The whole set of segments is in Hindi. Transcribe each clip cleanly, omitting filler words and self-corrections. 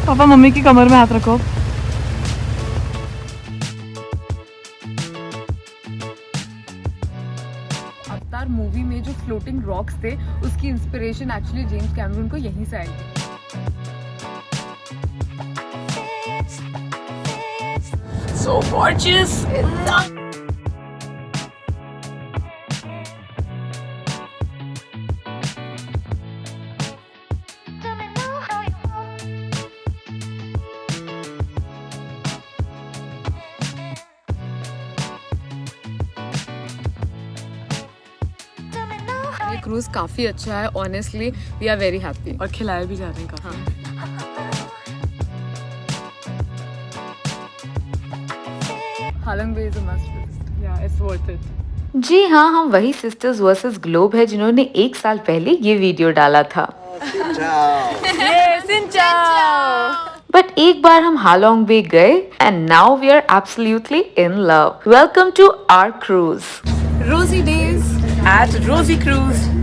पापा मम्मी की कमर में हाथ रखो। अवतार मूवी में जो फ्लोटिंग रॉक्स थे उसकी इंस्पिरेशन एक्चुअली जेम्स कैमरून को यहीं से आई थी। So gorgeous. ये क्रूज काफी अच्छा है, honestly we are very happy. और खिलाए भी जा रहे हैं काफी। Halong Bay is a must visit. Yeah it's worth it. जी हाँ, हम वही सिस्टर्स वर्सेस ग्लोब है जिन्होंने 1 साल पहले ये वीडियो डाला था। बट एक बार हम हालोंग बे गए and now we are absolutely in love. Welcome to our cruise. Rosy days at Rosy cruise.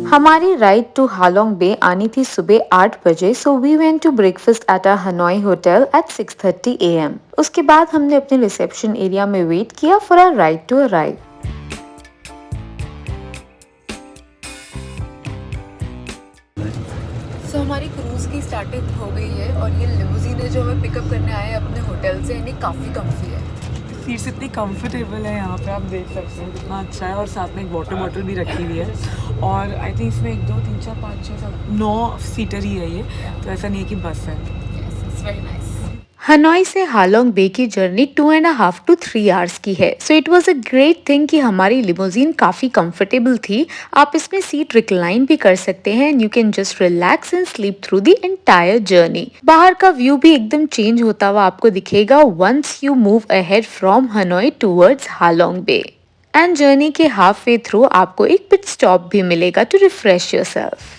हमारी राइड टू हालोंग बे आनी थी सुबह 8 बजे, so we went to breakfast at a Hanoi hotel at 6:30 AM। उसके बाद हमने अपने रिसेप्शन एरिया में वेट किया for a ride to arrive. सो हमारी क्रूज की स्टार्टिंग हो गई है और ये लिमोजीन है जो हमें पिकअप करने आए हैं अपने होटल से, यानी काफ़ी कम्फी है। सीट्स इतनी कंफर्टेबल है यहाँ पे, आप देख सकते हैं कितना अच्छा है। और साथ में एक वाटर बॉटल भी रखी हुई है। और आई थिंक इसमें 1 2 3 4 5 6 7 9 सीटर ही है ये, तो ऐसा नहीं है कि बस है। It's very nice. हनोई से हालोंग बे की जर्नी 2.5 to 3 आवर्स की है, so it was a great thing कि हमारी लिमोजीन काफी कंफर्टेबल थी। आप इसमें सीट रिक्लाइन भी कर सकते हैं and you can just relax and sleep through the entire journey. बाहर का व्यू भी एकदम चेंज होता हुआ आपको दिखेगा once you move ahead from Hanoi towards Halong Bay. And journey के हाफ वे थ्रू आपको एक पिट स्टॉप भी मिलेगा टू रिफ्रेश योरसेल्फ।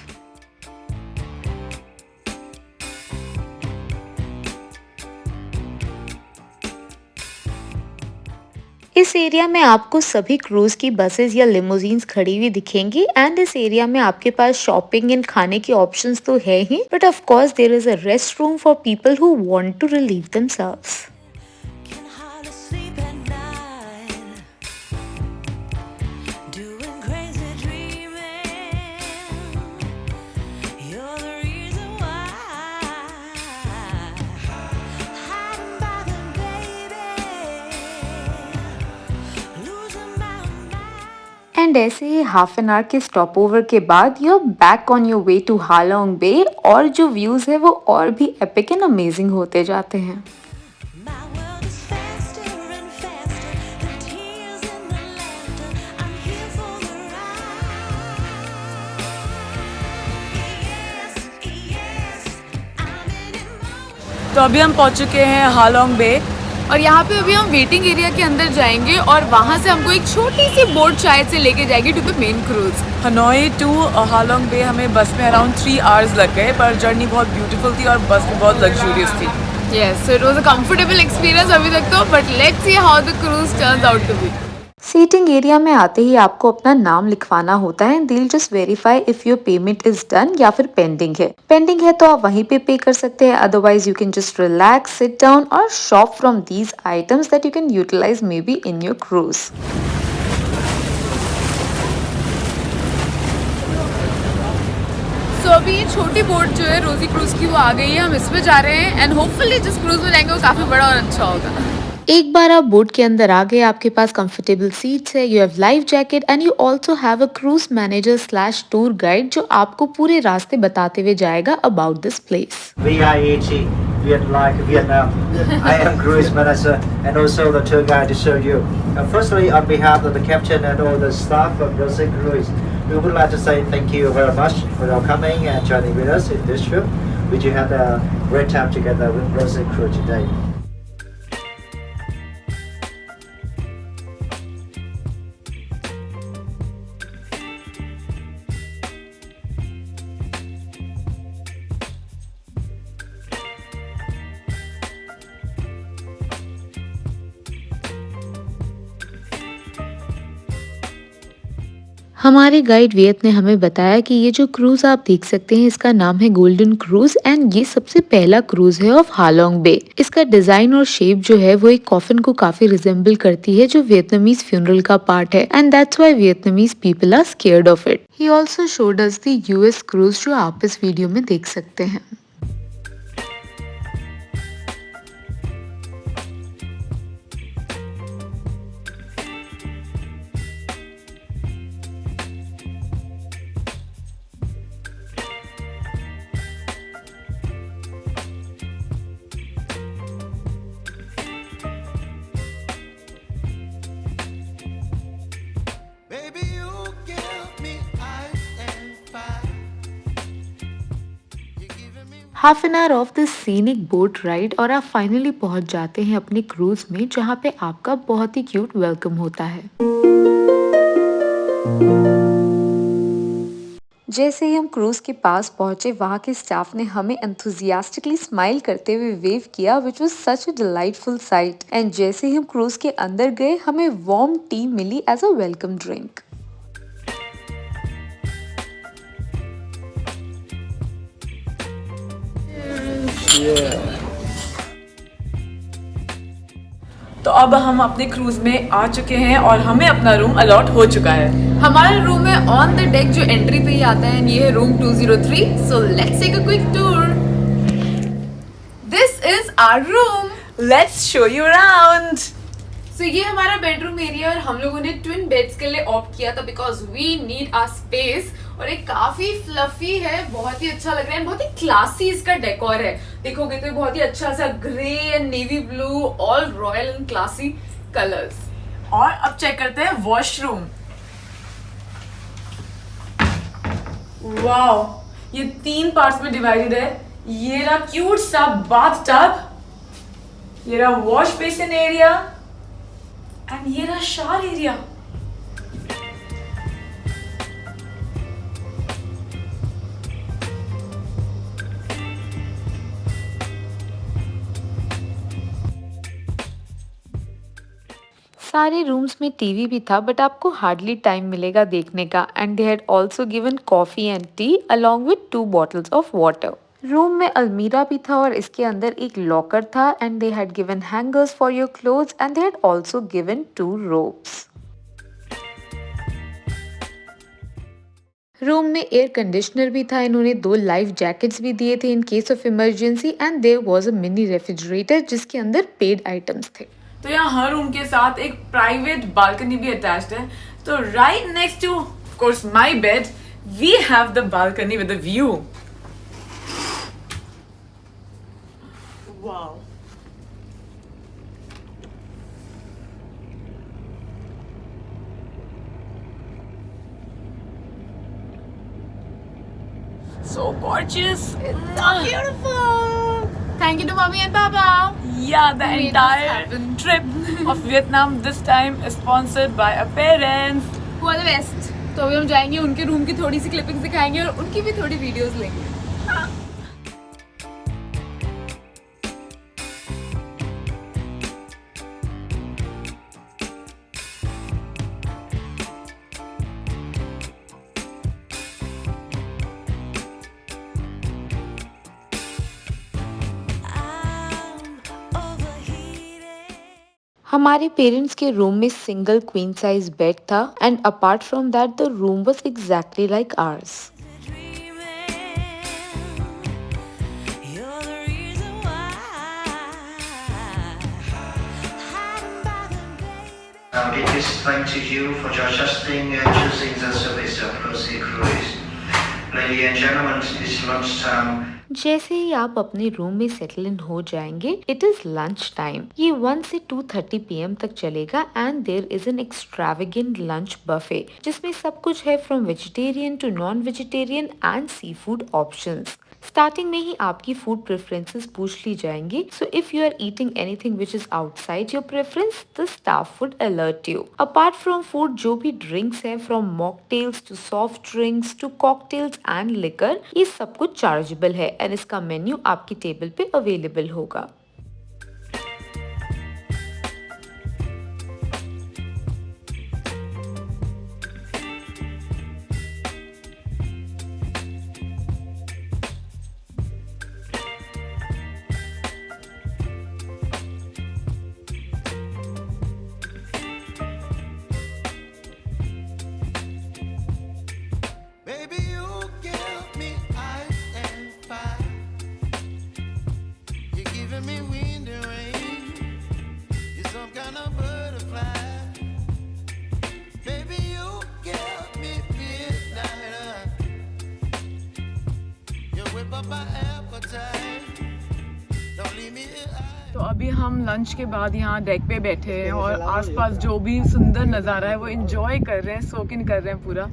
इस एरिया में आपको सभी क्रूज की बसेस या लिमोजीन्स खड़ी हुई दिखेंगी एंड इस एरिया में आपके पास शॉपिंग एंड खाने की ऑप्शंस तो है ही, but of course there is a restroom for people who want to relieve themselves. And ऐसे ही हाफ एन आवर के स्टॉप ओवर के बाद you are back on your way to Halong Bay और जो व्यूज है वो और भी एपिक एंड अमेजिंग होते जाते हैं। तो अभी हम पहुंच चुके हैं हालोंग बे और यहाँ पे अभी हम वेटिंग एरिया के अंदर जाएंगे और वहाँ से हमको एक छोटी सी बोट शायद से लेके जाएगी to the main cruise. Hanoi to Halong Bay हमें बस में अराउंड 3 आवर्स लग गए, पर जर्नी बहुत ब्यूटीफुल थी और बस भी बहुत लग्जूरियस थी। Yes, so it was a comfortable experience अभी तक तो, but let's see how the cruise turns out to be. Seating area में आते ही आपको अपना नाम लिखवाना होता है। दिल just verify if your payment is done या फिर पेंडिंग है। पेंडिंग है तो आप वहीं पे कर सकते हैं, otherwise you can just relax, sit down और shop from these items that you can utilise maybe in your cruise. So अभी ये छोटी बोट जो है रोजी क्रूज की वो आ गई है, हम इसमें जा रहे हैं एंड होपफुली जिस क्रूज में जाएंगे वो काफी बड़ा और अच्छा होगा। एक बार आप बोट के अंदर आ गए, आपके पास कंफर्टेबल सीट्स है, you have life jacket and you also have a cruise manager slash tour guide जो आपको पूरे रास्ते बताते हुए जाएगा about this place. VIET, Vietnam. I am cruise manager and also the tour guide to show you. Firstly, on behalf of the captain and all the staff of Rosy Cruise, we would like to say thank you very much for your coming and joining with us in this trip. We do have a great time together with Rosy Cruise today. हमारे गाइड वियत ने हमें बताया कि ये जो क्रूज आप देख सकते हैं इसका नाम है गोल्डन क्रूज एंड ये सबसे पहला क्रूज है ऑफ हालोंग बे। इसका डिजाइन और शेप जो है वो एक कॉफिन को काफी रिजेंबल करती है जो वियतनामीज फ्यूनरल का पार्ट है and that's why Vietnamese people are scared of it. He also showed us the US cruise जो आप इस वीडियो में देख सकते हैं। Baby, you give me ice and fire. You're giving me half an hour of this scenic boat ride और आप फाइनली पहुंच जाते हैं अपने क्रूज में जहां पे आपका बहुत ही क्यूट वेलकम होता है। जैसे ही हम क्रूज के पास पहुंचे वहां के स्टाफ ने हमें एंथुजियास्टिकली स्माइल करते हुए वेव किया which was such a delightful sight and जैसे ही हम क्रूज के अंदर गए हमें वार्म टी मिली एज अ वेलकम ड्रिंक। तो अब हम अपने क्रूज में आ चुके हैं और हमें अपना रूम अलॉट हो चुका है। हमारा रूम है ऑन द डेक जो एंट्री पे ही आता है, ये है room 203। So let's take a quick tour. This is our room, let's show you around. So ये हमारा बेडरूम एरिया और हम लोगों ने ट्विन बेड्स के लिए ऑप्ट किया था because we need our space. और ये काफी फ्लफी है, बहुत ही अच्छा लग रहा है, बहुत ही क्लासी इसका डेकोर है। देखोगे तो बहुत ही अच्छा सा grey and navy blue, all royal and classy colours. और अब चेक करते हैं वॉशरूम। वाओ, ये 3 पार्ट्स में डिवाइडेड है। ये रहा क्यूट सा बाथ टब, ये रहा वॉश बेसिन एरिया एंड ये रहा शावर एरिया। सारे रूम्स में टीवी भी था बट आपको हार्डली टाइम मिलेगा देखने का and they had also given coffee and T along with 2 bottles of water. Room में अलमीरा भी था और इसके अंदर एक लॉकर था and they had given hangers for your clothes and they had also given 2 ropes. Room में एयर कंडीशनर भी था, इन्होंने 2 लाइफ जैकेट्स भी दिए थे in case of emergency and there was a mini refrigerator जिसके अंदर पेड आइटम्स थे। तो यहाँ हर रूम के साथ एक प्राइवेट बालकनी भी अटैच्ड है। तो right next to of course my bed we have the balcony with the view. Wow, so gorgeous, it's so beautiful. Thank you to mommy and papa. Yeah, the entire trip of Vietnam this time is sponsored by our parents who are the best. तो अभी हम जाएंगे उनके रूम की थोड़ी सी क्लिपिंग्स दिखाएंगे और उनकी भी थोड़ी वीडियोस लेंगे। हमारे पेरेंट्स के रूम में सिंगल क्वीन साइज बेड था and apart from that the room was exactly like ours. you're the reason why. Hiding by the baby. It is thanks to you for trusting and choosing the service of Lucy Cruise. Ladies and gentlemen, it's lunchtime. जैसे ही आप अपने रूम में सेटल इन हो जाएंगे इट इज लंच टाइम। ये 1 से 2:30 PM तक चलेगा and there is an extravagant lunch buffet जिसमें सब कुछ है from vegetarian to non vegetarian and seafood options. Starting में ही आपकी फूड प्रेफरेंसेस पूछ ली जाएंगी, so if you are eating anything which is outside your preference the staff would alert you. Apart from food जो भी ड्रिंक्स हैं from mocktails to soft drinks to cocktails and liquor ये सब कुछ चार्जेबल है एंड इसका मेन्यू आपकी टेबल पे अवेलेबल होगा। whip up my appetite. Don't leave me here. तो अभी हम लंच के बाद यहाँ डेक पे बैठे हैं और आसपास जो भी सुंदर नज़ारा है वो एंजॉय कर रहे हैं, सोक इन कर रहे हैं पूरा।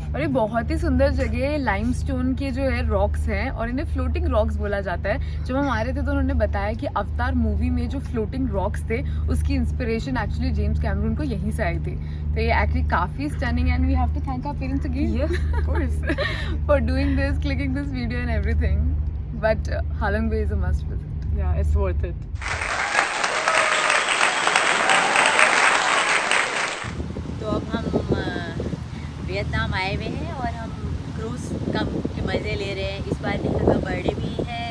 और ये बहुत ही सुंदर जगह है। लाइमस्टोन के जो है रॉक्स हैं और इन्हें फ्लोटिंग रॉक्स बोला जाता है। जब हम आ रहे थे तो उन्होंने बताया कि अवतार मूवी में जो फ्लोटिंग रॉक्स थे उसकी इंस्पिरेशन एक्चुअली जेम्स कैमरून को यहीं से आई थी। तो ये एक्चुअली काफ़ी stunning and we have to thank our parents again of course for doing this, clicking this video and everything. But Halong Bay is a must visit, yeah it's worth it. तो अब हम वियतनाम आए हुए हैं और हम क्रूज़ का के मज़े ले रहे हैं। इस बार निखिल का बर्थडे भी है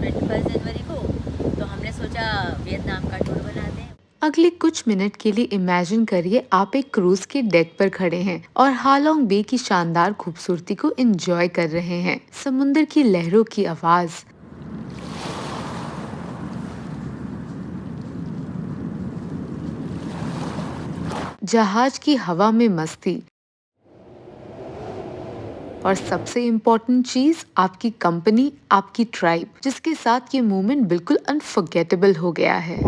21 जनवरी को, तो हमने सोचा वियतनाम का टूर बनाते हैं। अगले कुछ मिनट के लिए इमेजिन करिए आप एक क्रूज के डेक पर खड़े हैं और हालोंग बे की शानदार खूबसूरती को एंजॉय कर रहे हैं। समुद्र की लहरों की आवाज, जहाज की हवा में मस्ती और सबसे इम्पोर्टेंट चीज आपकी कंपनी, आपकी ट्राइब, जिसके साथ ये मोमेंट बिल्कुल अनफॉरगेटेबल हो गया है।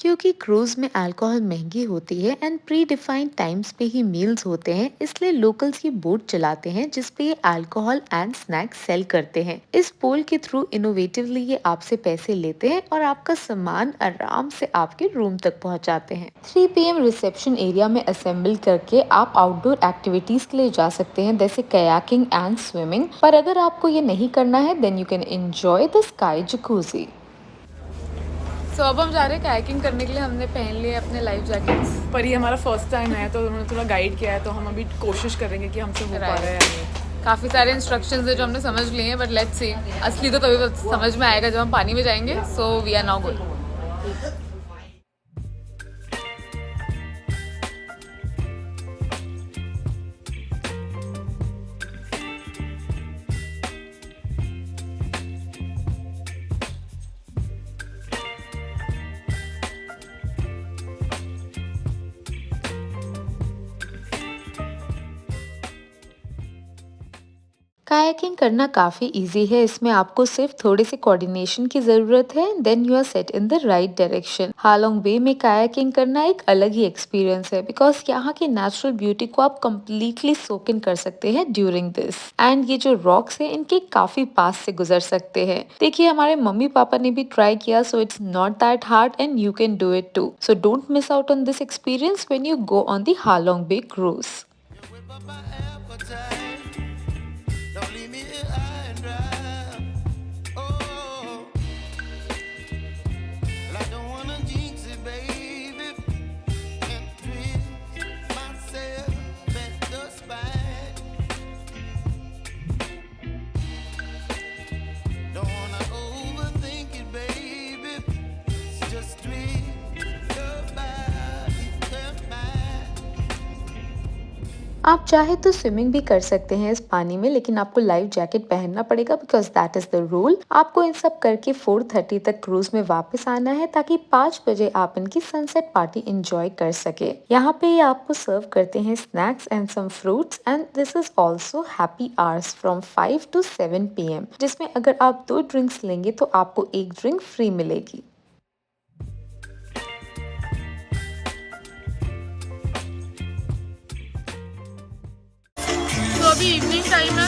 क्योंकि क्रूज में अल्कोहल महंगी होती है एंड प्री डिफाइंड टाइम्स पे ही मील्स होते हैं, इसलिए लोकल्स की बोट चलाते हैं जिसपे ये अल्कोहल एंड स्नैक्स सेल करते हैं। इस पोल के थ्रू इनोवेटिवली ये आपसे पैसे लेते हैं और आपका सामान आराम से आपके रूम तक पहुंचाते हैं। 3 PM रिसेप्शन एरिया में असेंबल करके आप आउटडोर एक्टिविटीज के लिए जा सकते हैं, जैसे कयाकिंग एंड स्विमिंग। पर अगर आपको ये नहीं करना है then you can enjoy the sky jacuzzi. तो अब हम जा रहे हैं कायाकिंग करने के लिए। हमने पहन लिए अपने लाइफ जैकेट्स, पर ये हमारा फर्स्ट टाइम है तो उन्होंने थोड़ा गाइड किया है, तो हम अभी कोशिश करेंगे कि हमसे हो पा रहा है। काफ़ी सारे इंस्ट्रक्शंस है जो हमने समझ लिए हैं, बट लेट्स सी, असली तो तभी समझ में आएगा जब हम पानी में जाएंगे। So we are now going. Kayaking करना काफी इजी है। इसमें आपको सिर्फ थोड़े से कोऑर्डिनेशन की जरूरत है, then you are set in the right direction. Halong Bay में कायाकिंग करना एक अलग ही एक्सपीरियंस है, बिकॉज यहाँ की नेचुरल ब्यूटी को आप कम्प्लीटली सोक इन कर सकते हैं ड्यूरिंग दिस। एंड ये जो रॉक्स है इनके काफी पास से गुजर सकते हैं। देखिए हमारे मम्मी पापा ने भी ट्राई किया, so it's not that hard and you can do it too. So don't miss out on this experience when you go on the Halong Bay cruise. Whip up my appetite. Don't leave me here high and dry. Oh, well, I don't wanna jinx it, baby. Can't twist myself at the spine. Don't wanna overthink it, baby. It's just twist your body and mine. आप चाहे तो स्विमिंग भी कर सकते हैं इस पानी में, लेकिन आपको लाइफ जैकेट पहनना पड़ेगा because that is the rule. आपको इन सब करके 4:30 तक क्रूज में वापस आना है ताकि 5 बजे आप इनकी सनसेट पार्टी एंजॉय कर सके। यहाँ पे ये आपको सर्व करते हैं snacks and some fruits and this is also happy hours from 5 to 7 PM, जिसमें अगर आप 2 ड्रिंक्स लेंगे तो आपको 1 ड्रिंक फ्री मिलेगी। तो अभी इवनिंग टाइम है,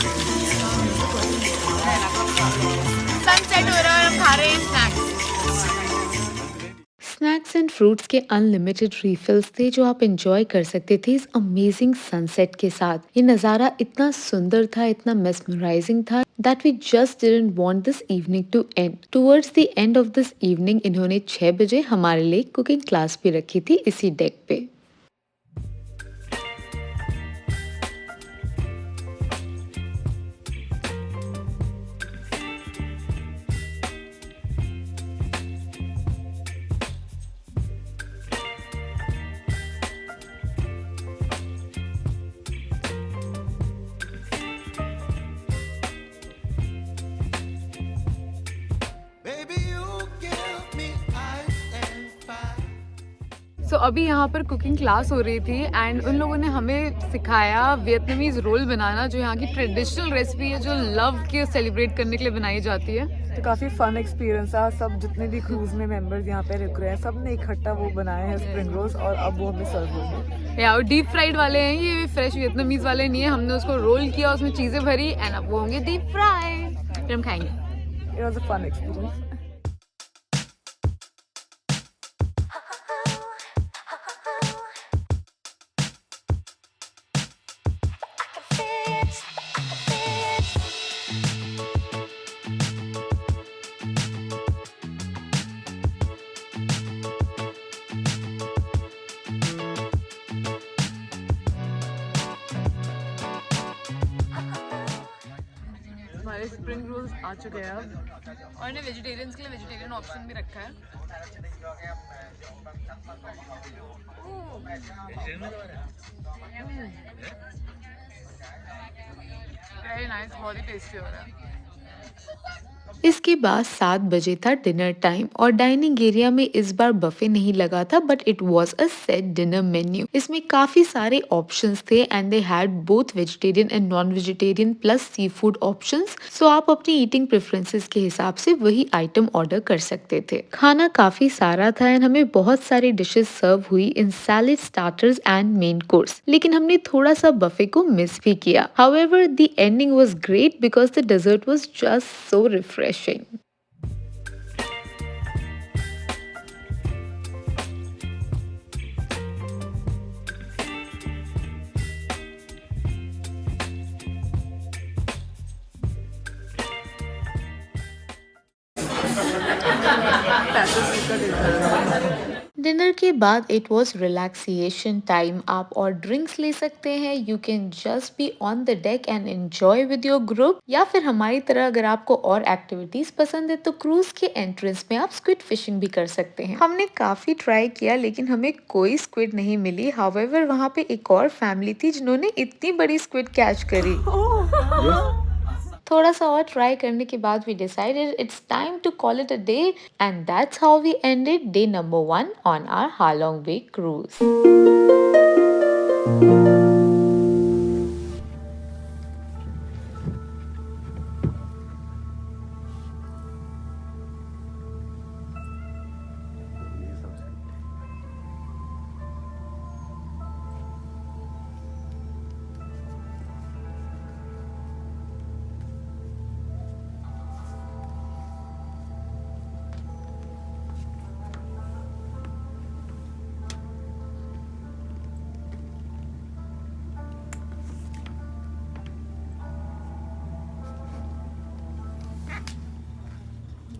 सनसेट हो रहा है और हम खा रहे हैं स्नैक्स। स्नैक्स एंड फ्रूट्स के अनलिमिटेड रिफिल्स थे जो आप एंजॉय कर सकते थे इस अमेजिंग सनसेट के साथ। ये नज़ारा इतना सुंदर था, इतना मेस्मराइजिंग था that we just didn't want this evening to end. Towards the end of this evening इन्होंने 6 बजे हमारे लिए कुकिंग क्लास भी रखी थी इसी डेक पे। Baby, you give me ice and सो अभी यहाँ पर कुकिंग क्लास हो रही थी एंड उन लोगों ने हमें सिखाया वियतनामीज रोल बनाना, जो यहाँ की ट्रेडिशनल रेसिपी है, जो लव के सेलिब्रेट करने के लिए बनाई जाती है। तो काफ़ी फन एक्सपीरियंस था। सब जितने भी क्रूज में मेंबर्स यहाँ पे रुक रहे हैं, सब ने इकट्ठा वो बनाए हैं स्प्रिंग रोल्स और अब वो हमें सर्व होंगे। या डीप फ्राइड वाले हैं ये, फ्रेश वियतनामीज वाले नहीं है। हमने उसको रोल किया, उसमें चीज़ें भरी एंड अब वो होंगे डीप फ्राई, फिर हम खाएंगे। It was a fun experience. हमारे स्प्रिंग रोल्स आ चुके हैं अब, और ने वेजिटेरियंस के लिए वेजिटेरियन ऑप्शन भी रखा है। वेरी नाइस, बहुत ही टेस्टी हो रहा है। इसके बाद 7 बजे था डिनर टाइम और डाइनिंग एरिया में इस बार बफे नहीं लगा था, but it was a set dinner menu. इसमें काफी सारे ऑप्शंस थे and they had both vegetarian and non vegetarian plus seafood options. So आप अपनी ईटिंग प्रेफरेंसेस के हिसाब से वही आइटम ऑर्डर कर सकते थे। खाना काफी सारा था एंड हमें बहुत सारी डिशेस सर्व हुई in salad, starters and main course, लेकिन हमने थोड़ा सा बफे को मिस भी किया। However the ending was great because the dessert was just so refreshing. Dinner के बाद इट वॉज रिलैक्सेशन टाइम। आप और ड्रिंक्स ले सकते हैं, you can just be on the deck and enjoy with your group, या फिर हमारी तरह अगर आपको और एक्टिविटीज पसंद है तो क्रूज के एंट्रेंस में आप स्क्विड फिशिंग भी कर सकते हैं। हमने काफी ट्राई किया लेकिन हमें कोई स्क्विड नहीं मिली। हाउएवर वहाँ पे एक और फैमिली थी जिन्होंने इतनी बड़ी स्क्विड कैच करी। थोड़ा सा और ट्राई करने के बाद we decided it's time to call it a day, and that's how we ended day number 1 on our Ha Long Bay cruise.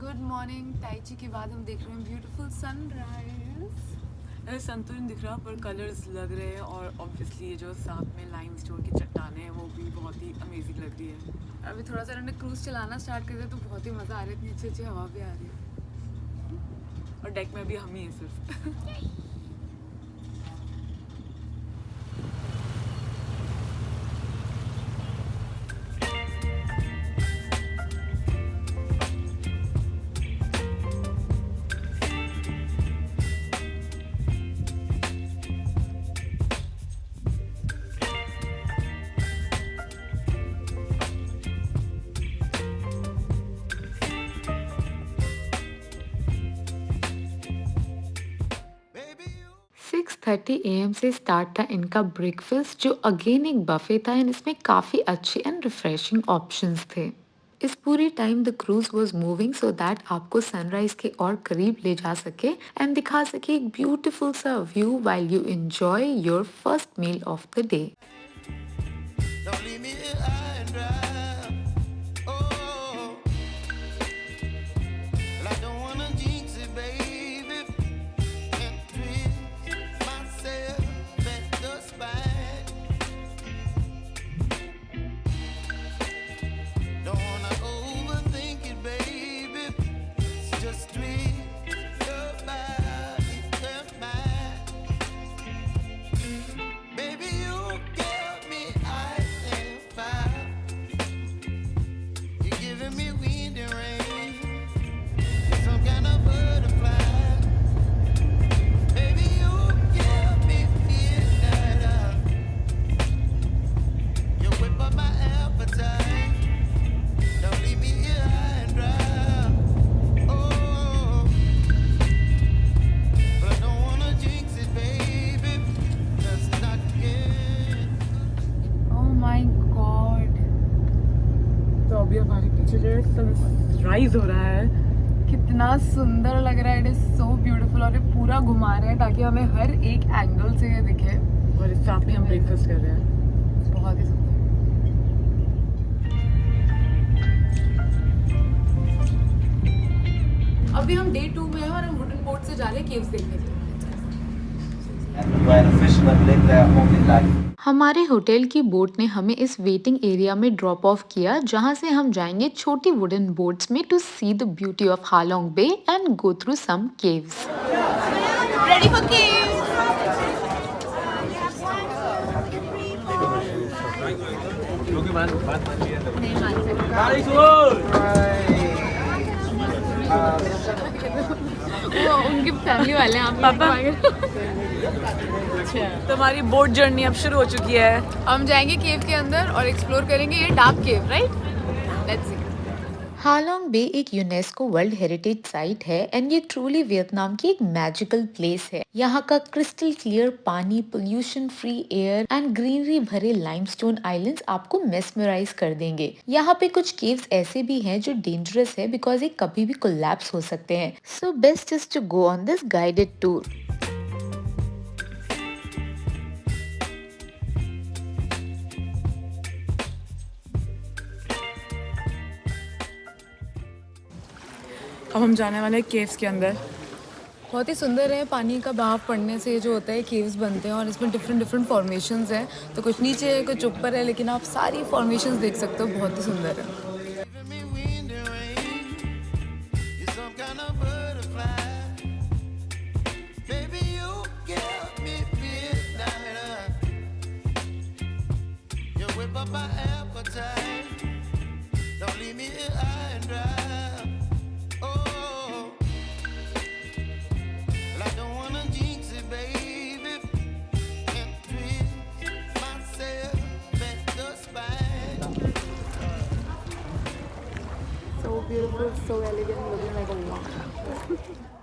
Good morning. Tai chi के बाद हम देख रहे हैं ब्यूटीफुल सनराइज। संतुलन दिख रहा पर कलर्स लग रहे हैं, और ऑब्वियसली ये जो साथ में लाइमस्टोन की चट्टानें हैं वो भी बहुत ही अमेजिंग लग रही है। अभी थोड़ा सा इन्होंने क्रूज चलाना स्टार्ट कर दिया तो बहुत ही मज़ा आ रहा है, इतनी अच्छी अच्छी हवा भी आ रही है, और डेक में भी हम ही हैं सिर्फ। 6:30 AM से स्टार्ट था इनका ब्रेकफास्ट, जो अगेन एक बफे था एंड इसमें काफ़ी अच्छे एंड रिफ्रेशिंग ऑप्शंस थे। इस पूरे time the cruise was moving so that आपको सनराइज के और करीब ले जा सके एंड दिखा सके एक ब्यूटीफुल सा view while you enjoy your first meal of the day. Don't leave me here high and dry. Oh, well, I don't wanna jinx it, baby, and twist myself at the spine. Don't wanna overthink it, baby. It's just twist your body and mine. Baby, you can. इतना सुंदर लग रहा है, इट इज सो ब्यूटीफुल। और ये पूरा घुमा रहे हैं ताकि हमें हर एक एंगल से ये दिखे। और इस साथ में हम ब्रेकफास्ट कर रहे हैं। बहुत ही सुंदर। अभी हम डे 2 में हैं और हम वुडन बोट से जा रहे हैं केव्स देखने के लिए। And where the fishermen live their only life. हमारे होटल की बोट ने हमें इस वेटिंग एरिया में ड्रॉप ऑफ किया, जहां से हम जाएंगे छोटी वुडन बोट्स में to see the beauty of Halong Bay and go through some caves. Ready for caves. वो उनकी फैमिली वाले हैं, आप पापा। तो हमारी बोट जर्नी अब शुरू हो चुकी है। हम जाएंगे केव के अंदर और एक्सप्लोर करेंगे ये dark cave, right? Let's see. Halong Bay एक यूनेस्को वर्ल्ड हेरिटेज साइट है एंड ये ट्रूली वियतनाम की एक मैजिकल प्लेस है। यहाँ का क्रिस्टल क्लियर पानी, pollution free air and greenery भरे लाइमस्टोन आइलैंड्स आपको मेस्मराइज कर देंगे। यहाँ पे कुछ केव्स ऐसे भी हैं जो डेंजरस है बिकॉज ये कभी भी कोलैप्स हो सकते हैं। So best is to go on this guided tour. अब हम जाने वाले हैं केव्स के अंदर। बहुत ही सुंदर है। पानी का बहाव पड़ने से जो होता है केव्स बनते हैं और इसमें डिफरेंट फॉर्मेशंस हैं। तो कुछ नीचे है, कुछ ऊपर है, लेकिन आप सारी फॉर्मेशंस देख सकते हो। बहुत ही सुंदर है। Giving me wind and rain. You're some kind of butterfly. Baby, you give me midnight. You whip up my appetite. Don't leave me here high and dry. Oh, well, I don't wanna jinx it, baby, and twist myself at the spine. So beautiful, so elegant, looking like a wand.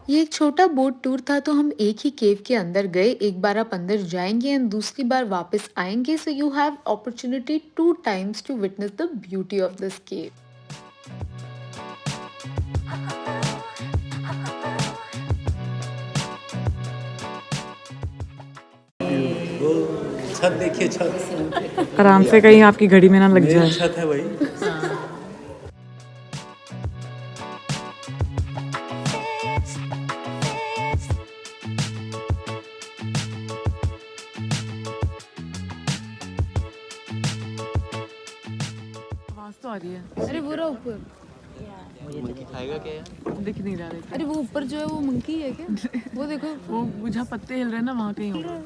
ये एक छोटा बोट टूर था, तो हम एक ही केव के अंदर गए। एक बार आप अंदर जाएंगे एंड दूसरी बार वापस आएंगे। So you have opportunity 2 times to witness the beauty of this cave. छत देखिए, छत आराम से कहीं आपकी घड़ी में ना लग जाए। छत है भाई। आवाज तो आ रही है। अरे वो रहा ऊपर, मंकी खाएगा क्या यार? दिख नहीं रहा है। अरे वो ऊपर जो है वो मंकी है क्या? वो देखो। वो जहाँ पत्ते हिल रहे हैं ना, वहाँ कहीं होगा।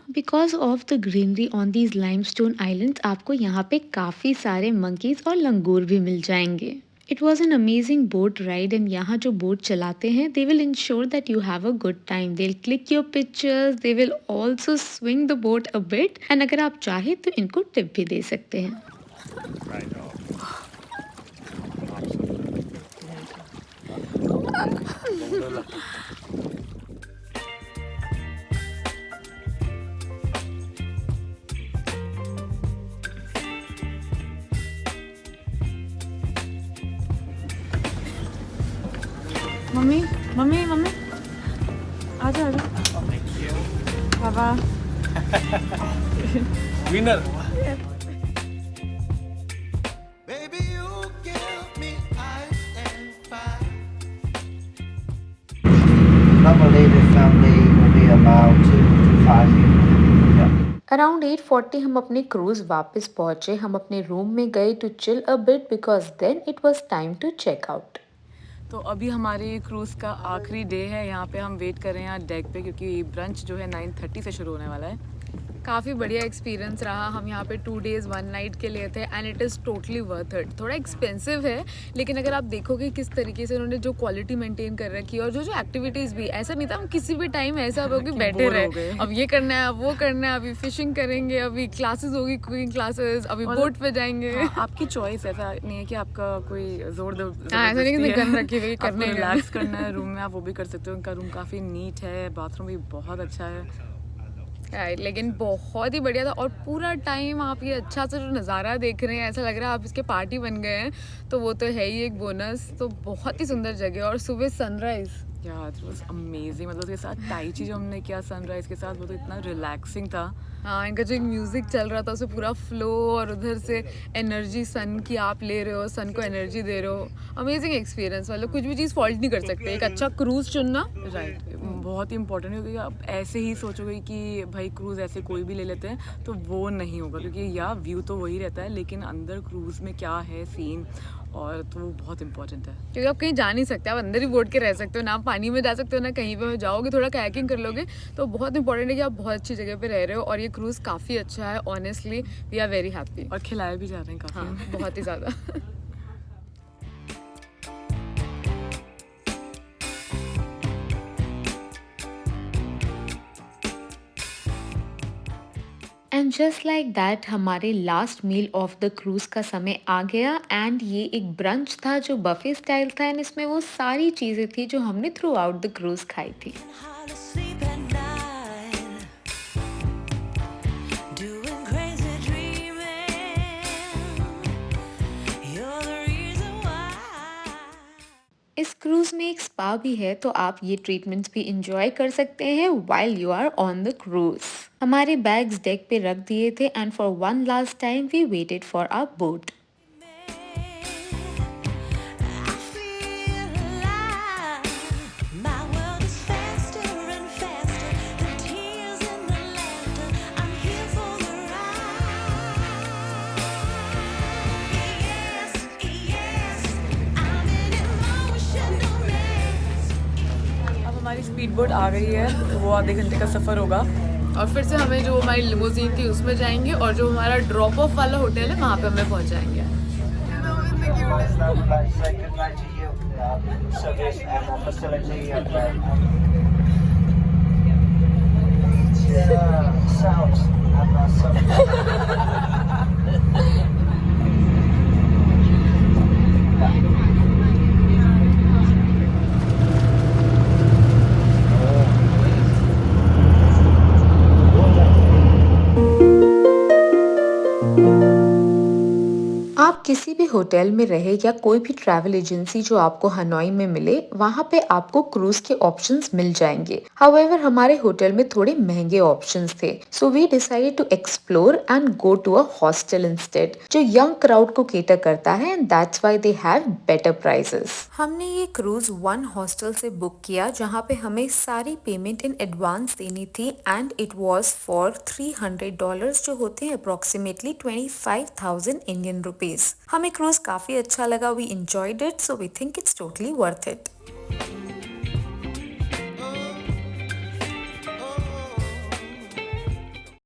Because of the greenery on these limestone islands आपको यहाँ पे काफ़ी सारे मंकीज और लंगूर भी मिल जाएंगे। It was an amazing boat ride and यहाँ जो बोट चलाते हैं they will ensure that you have a good time. They will click your pictures, they will also swing the boat a bit and अगर आप चाहे तो इनको टिप भी दे सकते हैं। मम्मी मम्मी मम्मी, आजा आजा। पापा winner. Baby, you give me ice and fire. Normally the family will be about 2 to 5 years. Yeah. Around 8:40 हम अपने क्रूज वापस पहुंचे। हम अपने रूम में गए to chill a bit because then it was time to check out. तो अभी हमारे क्रूज़ का आखिरी डे है। यहाँ पे हम वेट कर रहे हैं यहाँ डेक पे, क्योंकि ब्रंच जो है 9:30 से शुरू होने वाला है। काफ़ी बढ़िया एक्सपीरियंस रहा। हम यहाँ पे 2 days 1 night के लिए थे and it is totally worth it. थोड़ा एक्सपेंसिव है, लेकिन अगर आप देखोगे किस तरीके से उन्होंने जो क्वालिटी मेंटेन कर रखी है और जो एक्टिविटीज़ भी, ऐसा नहीं था हम किसी भी टाइम ऐसा होगी बैठे बोर हो रहे, गए। अब ये करना है, अब वो करना है, अभी फिशिंग करेंगे, अभी क्लासेस होगी, कुकिंग क्लासेस, अभी बोट पे जाएंगे। हाँ, आपकी चॉइस, ऐसा नहीं है कि आपका कोई जोर हाँ, ऐसा नहीं कि गन रखी हुई करने का। रिलैक्स करना है रूम में, आप वो भी कर सकते हो। उनका रूम काफ़ी नीट है, बाथरूम भी बहुत अच्छा है। राइट, लेकिन बहुत ही बढ़िया था और पूरा टाइम आप ये अच्छा सा जो नज़ारा देख रहे हैं ऐसा लग रहा है आप इसके पार्टी बन गए हैं, तो वो तो है ही एक बोनस। तो बहुत ही सुंदर जगह और सुबह सनराइज़ यार इट वाज अमेजिंग, मतलब उसके साथ टाई ची जो हमने किया सनराइज़ के साथ वो तो इतना रिलैक्सिंग था। हाँ, इनका जो एक म्यूज़िक चल रहा था उसमें पूरा फ्लो और उधर से एनर्जी सन की आप ले रहे हो, सन को एनर्जी दे रहे हो। अमेजिंग एक्सपीरियंस, मतलब कुछ भी चीज़ फॉल्ट नहीं कर सकते। एक अच्छा क्रूज़ चुनना राइट बहुत ही इंपॉर्टेंट है, क्योंकि आप ऐसे ही सोचोगे कि भाई क्रूज़ ऐसे कोई भी ले लेते हैं तो वो नहीं होगा, क्योंकि या व्यू तो वही रहता है लेकिन अंदर क्रूज़ में क्या है सीन, और तो वो बहुत इंपॉर्टेंट है क्योंकि आप कहीं जा नहीं सकते, आप अंदर ही बोट के रह सकते हो, ना आप पानी में जा सकते हो ना कहीं पे जाओगे, थोड़ा कायाकिंग कर लोगे। तो बहुत इंपॉर्टेंट है कि आप बहुत अच्छी जगह पे रह रहे हो और ये क्रूज़ काफ़ी अच्छा है। Honestly we are very happy और खिलाए भी जा रहे हैं काफ़ी। हाँ, बहुत ही ज़्यादा। एंड जस्ट लाइक दैट हमारे last meal of the cruise का समय आ गया एंड ये एक ब्रंच था जो बफे स्टाइल था एंड इसमें वो सारी चीज़ें थी जो हमने थ्रू आउट द क्रूज खाई थी। How to sleep at night, doing crazy dreaming. You're the reason why. इस क्रूज में एक स्पा भी है तो आप ये ट्रीटमेंट्स भी इंजॉय कर सकते हैं while you are on the cruise. हमारे बैग्स डेक पे रख दिए थे and for one last time we waited for our boat. I feel alive. My world is faster and faster. The tears and the laughter. I'm here for the ride. Yes, yes. I'm in emotional mess. अब हमारी स्पीड बोट आ गई है, तो वो आधे घंटे का सफ़र होगा और फिर से हमें जो हमारी लिमोजीन थी उसमें जाएंगे और जो हमारा ड्रॉप ऑफ वाला होटल है वहाँ पे हमें पहुँचाएंगे। I would like to say good night to you. Service and facility and sounds and आप किसी भी होटल में रहे या कोई भी ट्रैवल एजेंसी जो आपको हनोई में मिले वहाँ पे आपको क्रूज के ऑप्शंस मिल जाएंगे। हाउएवर हमारे होटल में थोड़े महंगे ऑप्शंस थे, so we decided to explore and go to a hostel instead जो यंग क्राउड को केटर करता है and that's why they have better prices. हमने ये क्रूज वन हॉस्टल से बुक किया जहाँ पे हमें सारी पेमेंट इन एडवांस देनी थी एंड इट वाज फॉर $300 जो होते हैं अप्रोक्सीमेटली 25,000 इंडियन रुपीज। हमें क्रूज काफी अच्छा लगा, we enjoyed it, so we think it's totally worth it.